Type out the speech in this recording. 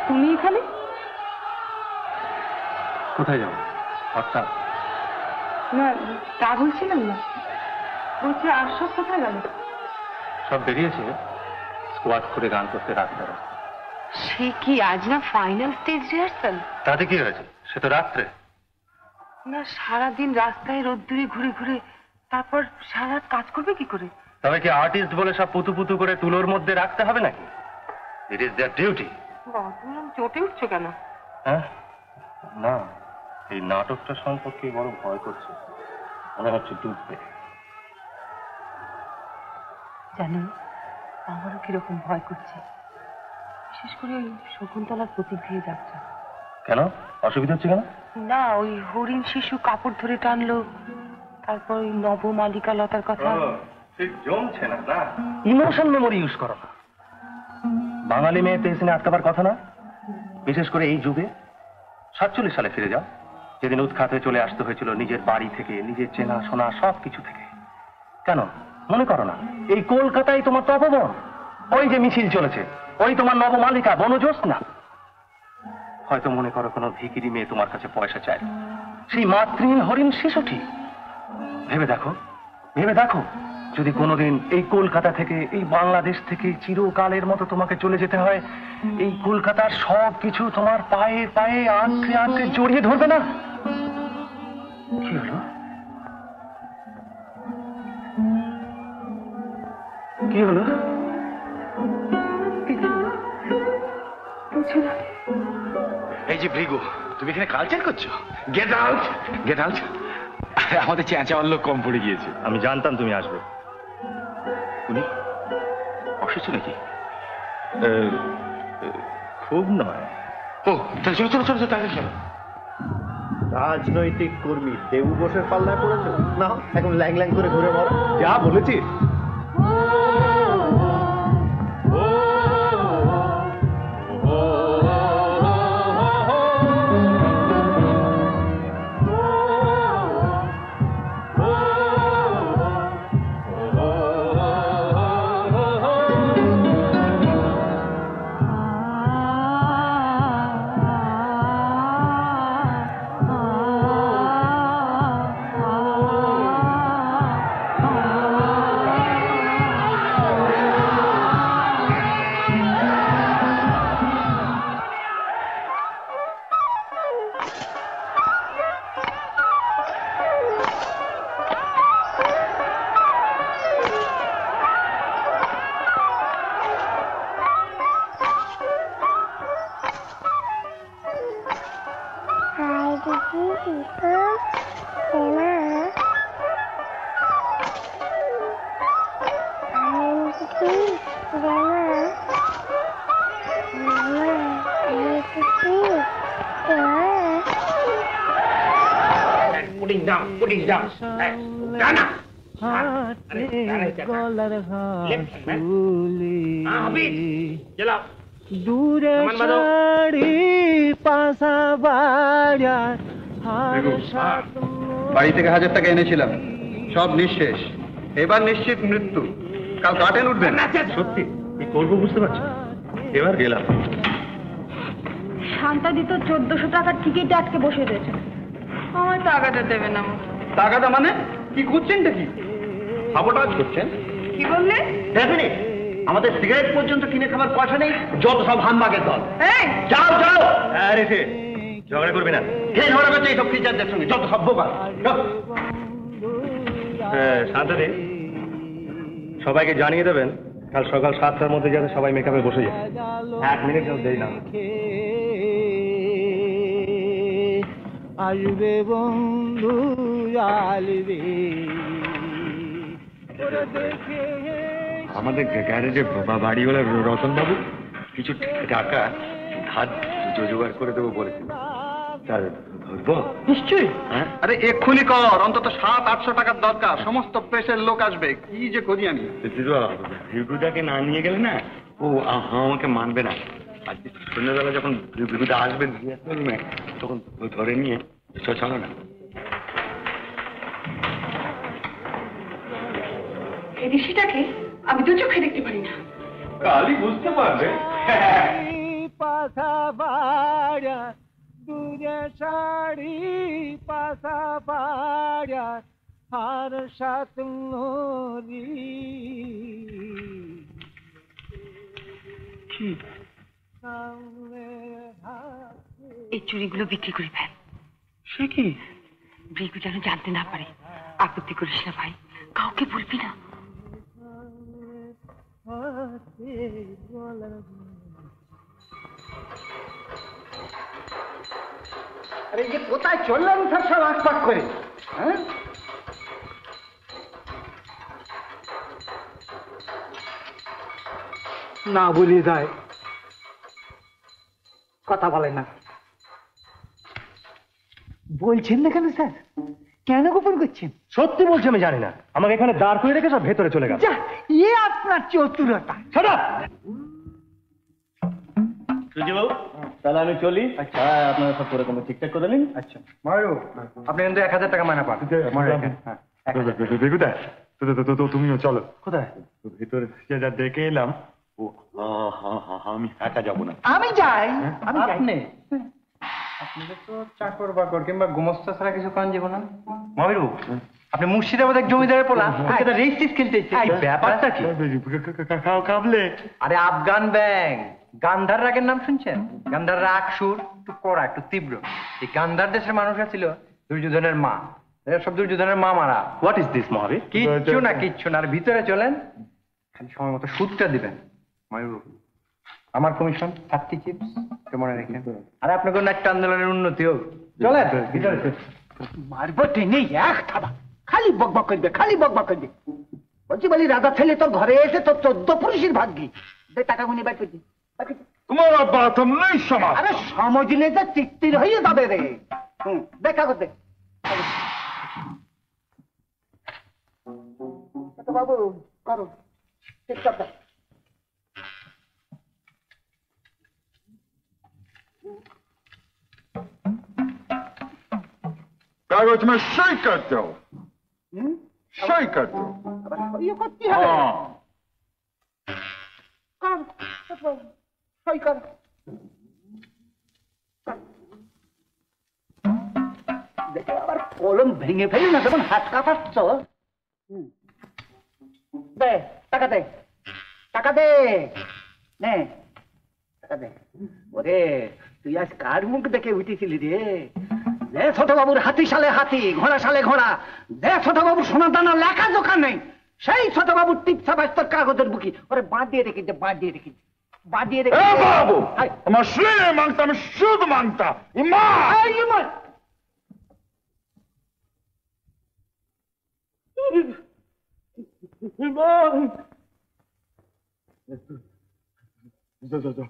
তুমি এখানে কোথায় যাবো? হঠাৎ না, তা বলছিলাম না, বলছি আর সব কোথায় গেল? সব বেরিয়েছে স্কোয়াড করে গান করতে রাস্তায়। সে কি আজ না ফাইনাল স্টেজ রিহার্সাল? তাতে কি হয়েছে? সে তো রাত্রে। না, সারাদিন রাস্তায় রোদ্দুরে ঘুরে ঘুরে তারপর সারা রাত কাজ করবে কি করে? তবে কি আর্টিস্ট বলে সব পুতু পুতু করে তুলোর মধ্যে রাখতে হবে নাকি? It is their duty. বাবা, তুমি চটে উঠছো কেন? হ্যাঁ, না, এই নাটকটা সম্পর্কে বড় ভয় করছে, মনে হচ্ছে ডুববে। জানো, আমারও কিরকম ভয় করছে, বিশেষ করে ওই শকুন্তলার প্রতীক দিয়ে যাত্রা। কেন? অসুবিধা হচ্ছে কেন? না, ওই হরিণ শিশু কাপড় ধরে টানলো, তারপর ওই নবমালিকা লতার কথা। ঠিক জমছে না, না? ইমোশন মেমোরি ইউজ করো না। বাঙালি মেয়ে পেছনে আটকাবার কথা না, বিশেষ করে এই যুগে। 47 সালে ফিরে যাও, যেদিন উৎখাত হয়ে চলে আসতে হয়েছিল নিজের বাড়ি থেকে, নিজের চেনা শোনা সব কিছু থেকে। কেন মনে করো না এই কলকাতায় তোমার তপবন, ওই যে মিছিল চলেছে, ওই তোমার নবমালিকা বনজ্যোৎস্না। হয়তো মনে করো কোনো ভিখিরি মেয়ে তোমার কাছে পয়সা চায়, সেই মাতৃহীন হরিণ শিশুটি। ভেবে দেখো, ভেবে দেখো, যদি কোনোদিন এই কলকাতা থেকে, এই বাংলাদেশ থেকে চিরকালের মতো তোমাকে চলে যেতে হয়, এই কলকাতার সব কিছু তোমার পায়ে পায়ে আঁকড়ে আঁকড়ে জড়িয়ে ধরবে না? কি হলো? কি হলো? এই যে ভৃগু, তুমি এখানে কালচার করছো? Get out, get out. আমাদের চেঁচাওয়ার লোক কম পড়ে গিয়েছে। আমি জানতাম তুমি আসবে। উনি অসুস্থ নাকি? খুব নয়। ও তাহলে চলো চলো চলো চলো, তাহলে চলো। রাজনৈতিক কর্মী দেবু বসের পাল্লায় পড়েছে না, এখন ল্যাং ল্যাং করে ঘুরে মর। যা বলেছিস। বাড়ি থেকে 1000 টাকা এনেছিলাম, সব নিঃশেষ। এবার নিশ্চিত মৃত্যু। কাল কাটেন উঠবেন। সত্যি কি করবো বুঝতে পারছি। এবার গেলাম। শান্তা দিত 1400 টাকার টিকিট আটকে বসে রয়েছে। আমার টাকাটা দেবে না। টাকাটা মানে কি করছেনটা কি? সাবোটাজ করছেন? কি বললে? দেখেনি আমাদের সিগারেট পর্যন্ত কিনে খাবার পয়সা নেই, যত সব হামবাগের দল। যাও যাও। আরে সে ঝগড়া করবি না। কে ঝগড়া করছে এইসব টিচারদের সঙ্গে? যত সব বোকা। শান্তা দে, সবাইকে জানিয়ে দেবেন কাল সকাল 7টার মধ্যে যাতে সবাই মেকআপে বসে যায়। 1 মিনিট দেরি না। আসবে বন্ধু আসবে। আমাদের গ্যারেজে বাড়িওয়ালা রতন বাবু কিছু টাকা ধার জোগাড় করে দেবো বলেছিল। তার ধরবো? নিশ্চয়ই। হ্যাঁ, আরে এক্ষুনি কর, অন্তত 700-800 টাকার দরকার। সমস্ত প্রেসের লোক আসবে, কি যে করি আমি। ভিগুদাকে না নিয়ে গেলে না ও আমাকে মানবে না। আজকে সন্ধ্যাবেলা যখন ভিগুদা আসবেন তখন ধরে নিয়ে চলো না। এই ঋষিটাকে আমি তো চোখে দেখতে পারি না। কালই বুঝতে পারবে। পাশা বাড়া দুরে শাড়ি পাশা বাড়া আর সাত নরি এই চুড়িগুলো বিক্রি করি ফেল। সে কি? ভৃগু যেন জানতে না পারে। আপত্তি করিস না ভাই, কাউকে বলবি না। আরে যে কোথায় চললাম স্যার সব আশপাক করে, হ্যাঁ? না বলে যায়, কথা বলে না। বলছেন না কেন স্যার? কেন গোপন করছেন? সত্যি বলছি আমি জানি না। আমাকে এখানে দাঁড় করে রেখে সব ভেতরে চলে গেল। যা, এ আপনার চতুরতা। Shut up! সুজিবাবু, তাহলে আমি চলি। আচ্ছা, আপনারা সব করে কোনো ঠিকঠাক করে নিন। আচ্ছা ময়ূর, আপনি কিন্তু 1000 টাকা মানা পান। মনে রাখেন। হ্যাঁ, 1000 বেগুদা, তুমিও চলো। কোথায়? ভেতরে যা দেখে এলাম, ও আমি একা যাবো না। আমি যাই, আমি যাই। আপনাদের তো চাকর বাকর কিংবা গোমস্তা ছাড়া কিছু কান যাব না। ময়ূর, আপনি মুর্শিদাবাদের জমিদারের পোলা, ওকে রেজিস্ট্রিজ খেলতে এই ব্যাপারটা কি? কাবলে আরে আফগান ব্যাং, গান্ধার রাগের নাম শুনছেন? গান্ধার রাগ সুর একটু কড়া, একটু তীব্র। এই গান্ধার দেশের মানুষরা ছিল দুর্যোধনের মা। এরা সব দুর্যোধনের মা মারা। হোয়াট ইজ দিস মহাবীর? কিচ্ছু না, কিচ্ছু না। আর ভিতরে চলেন, খালি সময় মতো সুদটা দিবেন। ময়ূর, আমার কমিশন 30 চিপস, মনে রেখেন। আর আপনাকে একটা আন্দোলনের উন্নতি হোক। চলেন ভিতরে চলেন। মারবো টেনে এক থাবা, খালি বকবক করবে, খালি বকবক করবে। বলছি বলি, রাজা ছেলে তোর ঘরে এসে তোর 14 পুরুষের ভাগ্যি। দে টাকা গুনি বাই করছি। তোমার বাত নেই সমাজ। আরে সমঝলে তো চিত্তির হয়ে যাবে রে। দেখা করতে বাবু করো ঠিক কথা। कागज में सही करते हो, सही करते हो। আবার সইও করতে হবে। हाँ, কর, সই কর। দেখে আবার কলম ভেঙে ফেলি না, তখন হাত কাঁপাচ্ছ। দে টাকা, দে টাকা, দে নে টাকা দে। ওরে তুই আজ কার মুখ দেখে উঠেছিলি রে? দে ছোট বাবুর হাতি সালে হাতি, ঘোড়া সালে ঘোড়া। দে ছোট বাবুর সোনা দানা লেখা জোখা নেই। সেই ছোট বাবুর টিপসা তোর কাগজের বুকি। ওরে বাঁধিয়ে রেখেছে, বাঁধিয়ে রেখেছে, বাঁধিয়ে ए রেখেছে। बाबू, मैं श्री नहीं मांगता, मैं शुद्ध मांगता। ईमान। ইমান जा, जा, जा।